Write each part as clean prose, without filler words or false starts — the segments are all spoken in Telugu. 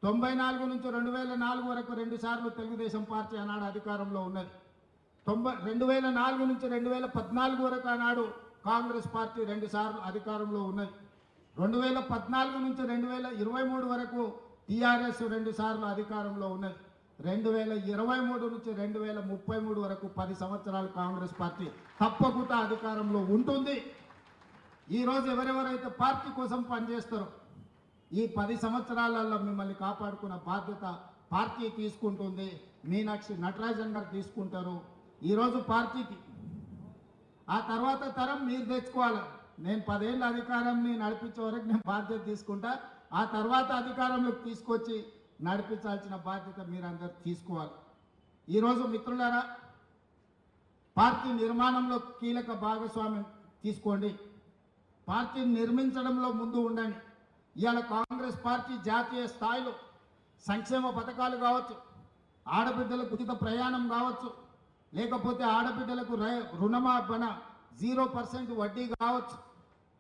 94 నుంచి 2004 వరకు 2 సార్లు తెలుగుదేశం పార్టీ ఆనాడు అధికారంలో ఉన్నది. 2004 నుంచి 2014 వరకు ఆనాడు కాంగ్రెస్ పార్టీ 2 సార్లు అధికారంలో ఉన్నది. 2014 నుంచి 2023 వరకు టీఆర్ఎస్ 2 సార్లు అధికారంలో ఉన్నది. 2023 నుంచి 2033 వరకు 10 సంవత్సరాలు కాంగ్రెస్ పార్టీ తప్పకుండా అధికారంలో ఉంటుంది. ఈరోజు ఎవరెవరైతే పార్టీ కోసం పనిచేస్తారో ఈ 10 సంవత్సరాలలో మిమ్మల్ని కాపాడుకున్న బాధ్యత పార్టీ తీసుకుంటుంది. మీనాక్షి నటరాజన్ గారు తీసుకుంటారు ఈరోజు పార్టీకి. ఆ తర్వాత తరం మీరు తెచ్చుకోవాలి. నేను 10 ఏళ్ళ అధికారాన్ని నడిపించే వరకు నేను బాధ్యత తీసుకుంటా. ఆ తర్వాత అధికారంలోకి తీసుకొచ్చి నడిపించాల్సిన బాధ్యత మీరందరూ తీసుకోవాలి. ఈరోజు మిత్రులారా, పార్టీ నిర్మాణంలో కీలక భాగస్వామ్యం తీసుకోండి. పార్టీని నిర్మించడంలో ముందు ఉండండి. ఇవాళ కాంగ్రెస్ పార్టీ జాతీయ స్థాయిలో సంక్షేమ పథకాలు కావచ్చు, ఆడబిడ్డలకు ఉచిత ప్రయాణం కావచ్చు, లేకపోతే ఆడబిడ్డలకు రుణమాఫన 0% వడ్డీ కావచ్చు.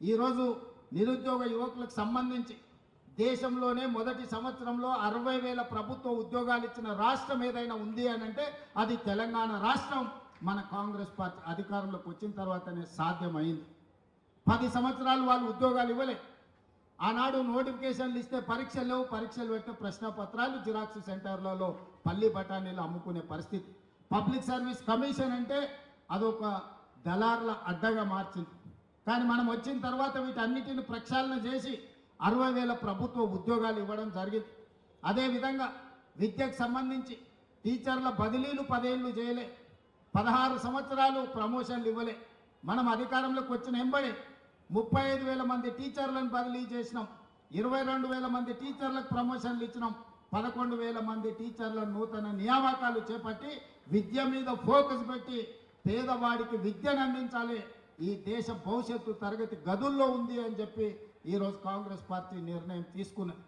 ఈరోజు నిరుద్యోగ యువకులకు సంబంధించి దేశంలోనే మొదటి సంవత్సరంలో 60,000 ప్రభుత్వ ఉద్యోగాలు ఇచ్చిన రాష్ట్రం ఏదైనా ఉంది అని అంటే అది తెలంగాణ రాష్ట్రం. మన కాంగ్రెస్ పార్టీ అధికారంలోకి వచ్చిన తర్వాతనే సాధ్యమైంది. 10 సంవత్సరాలు వాళ్ళు ఉద్యోగాలు ఇవ్వలే. ఆనాడు నోటిఫికేషన్లు ఇస్తే పరీక్షలు లేవు, పరీక్షలు పెట్టే ప్రశ్నపత్రాలు జిరాక్స్ సెంటర్లలో పల్లి బఠానీలు అమ్ముకునే పరిస్థితి. పబ్లిక్ సర్వీస్ కమిషన్ అంటే అదొక దళార్ల అడ్డగా మార్చింది. కానీ మనం వచ్చిన తర్వాత వీటన్నిటిని ప్రక్షాళన చేసి 60,000 ప్రభుత్వ ఉద్యోగాలు ఇవ్వడం జరిగింది. అదేవిధంగా విద్యకు సంబంధించి టీచర్ల బదిలీలు 10 ఏళ్ళు చేయలే, 16 సంవత్సరాలు ప్రమోషన్లు ఇవ్వలే. మనం అధికారంలోకి వచ్చిన ఎంబడే 35,000 మంది టీచర్లను బదిలీ చేసినాం, 22,000 మంది టీచర్లకు ప్రమోషన్లు ఇచ్చినాం, 11,000 మంది టీచర్లను నూతన నియామకాలు చేపట్టి విద్య మీద ఫోకస్ పెట్టి పేదవాడికి విద్యను అందించాలి, ఈ దేశ భవిష్యత్తు తరగతి గదుల్లో ఉంది అని చెప్పి ఈరోజు కాంగ్రెస్ పార్టీ నిర్ణయం తీసుకున్నది.